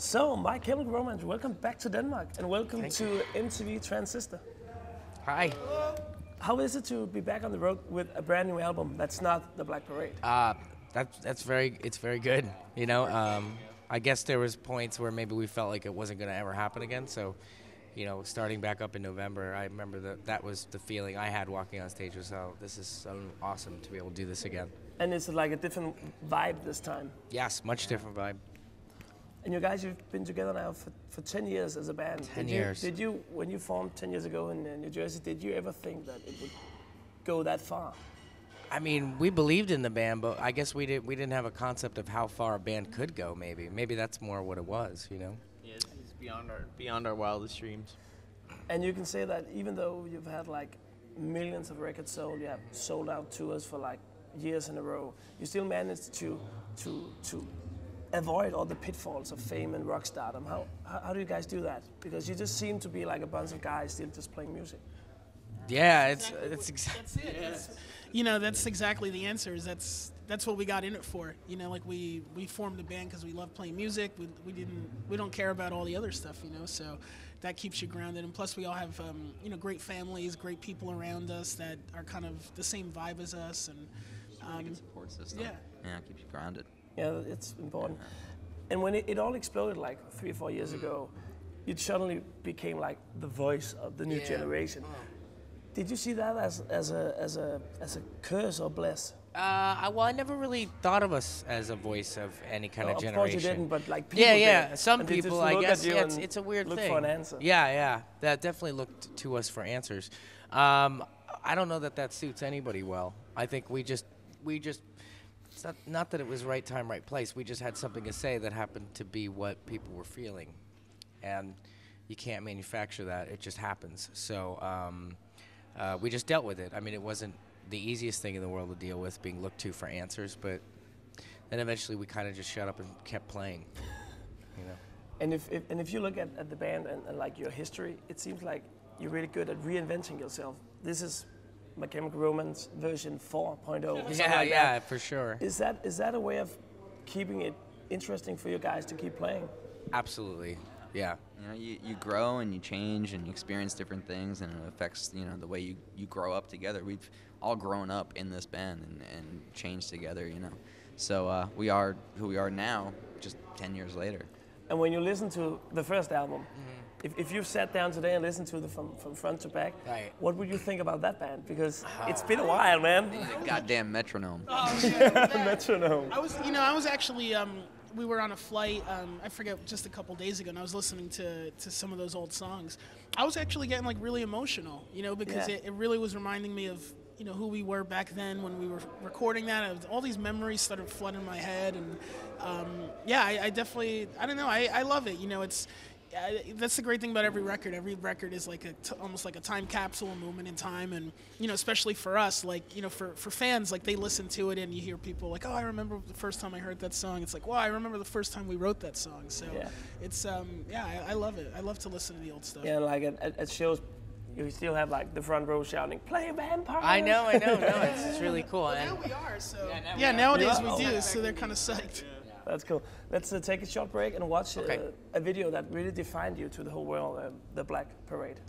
So, My Chemical Romance, welcome back to Denmark and welcome to MTV Transistor. Hi. How is it to be back on the road with a brand new album that's not the Black Parade? It's very good. You know, I guess there was points where maybe we felt like it wasn't going to ever happen again. So, you know, starting back up in November, I remember that was the feeling I had walking on stage was, oh, this is so awesome to be able to do this again. And is it like a different vibe this time? Yes, much different vibe. And you guys, you've been together now for 10 years as a band. 10 years. Did you, when you formed 10 years ago in New Jersey, did you ever think that it would go that far? I mean, we believed in the band, but I guess we didn't have a concept of how far a band could go. Maybe that's more what it was, you know. Yeah, it's beyond our wildest dreams. And you can say that even though you've had like millions of records sold, you have sold out tours for like years in a row, you still managed to avoid all the pitfalls of fame and rock stardom. How do you guys do that? Because you just seem to be like a bunch of guys still just playing music. Yeah, That's it. You know, that's exactly the answer. That's what we got in it for. You know, like we formed a band because we love playing music. We don't care about all the other stuff. You know, so that keeps you grounded. And plus, we all have you know, great families, great people around us that are kind of the same vibe as us. And Like a support system. yeah, it keeps you grounded. Yeah, it's important. And when it all exploded like 3 or 4 years ago, you suddenly became like the voice of the new generation. Did you see that as a curse or bless? Well, I never really thought of us as a voice of any kind of generation. Of course you didn't, but like people yeah. did. Some And they people, just I look guess, at you yeah, and it's a weird look thing. for an answer. Yeah, that definitely looked to us for answers. I don't know that suits anybody well. I think we just. It's not that it was right time, right place. We just had something to say that happened to be what people were feeling, and you can't manufacture that. It just happens. So we just dealt with it. I mean, it wasn't the easiest thing in the world to deal with, being looked to for answers, but then eventually we kind of just shut up and kept playing. You know. And if you look at the band and like your history, it seems like you're really good at reinventing yourself. This is My Chemical Romance version 4.0. Yeah, for sure. Is that a way of keeping it interesting for you guys to keep playing? Absolutely, yeah. You know, you grow and you change and you experience different things, and it affects, you know, the way you grow up together. We've all grown up in this band and changed together, you know. So we are who we are now, just 10 years later. And when you listen to the first album, if you sat down today and listened to it from front to back, right, what would you think about that band? Because it's been a while, man. Goddamn metronome. Metronome. I was actually. We were on a flight, I forget, just a couple days ago, and I was listening to some of those old songs. I was actually getting like really emotional, you know, because it really was reminding me of, you know, who we were back then when we were recording that. All these memories started flooding my head, and yeah, I definitely, I don't know, I love it. You know, that's the great thing about every record. Every record is like almost like a time capsule, a moment in time, and you know, especially for us, like, you know, for fans, like they listen to it and you hear people like, oh, I remember the first time I heard that song. It's like, wow, I remember the first time we wrote that song. So it's yeah, I love it. I love to listen to the old stuff. Yeah, like at shows, you still have like the front row shouting, "Play Vampire!" I know. No, it's really cool. Well, And now we are, so yeah, nowadays we do, so they're kind of psyched. That's cool. Let's take a short break and watch a video that really defined you to the whole world, the Black Parade.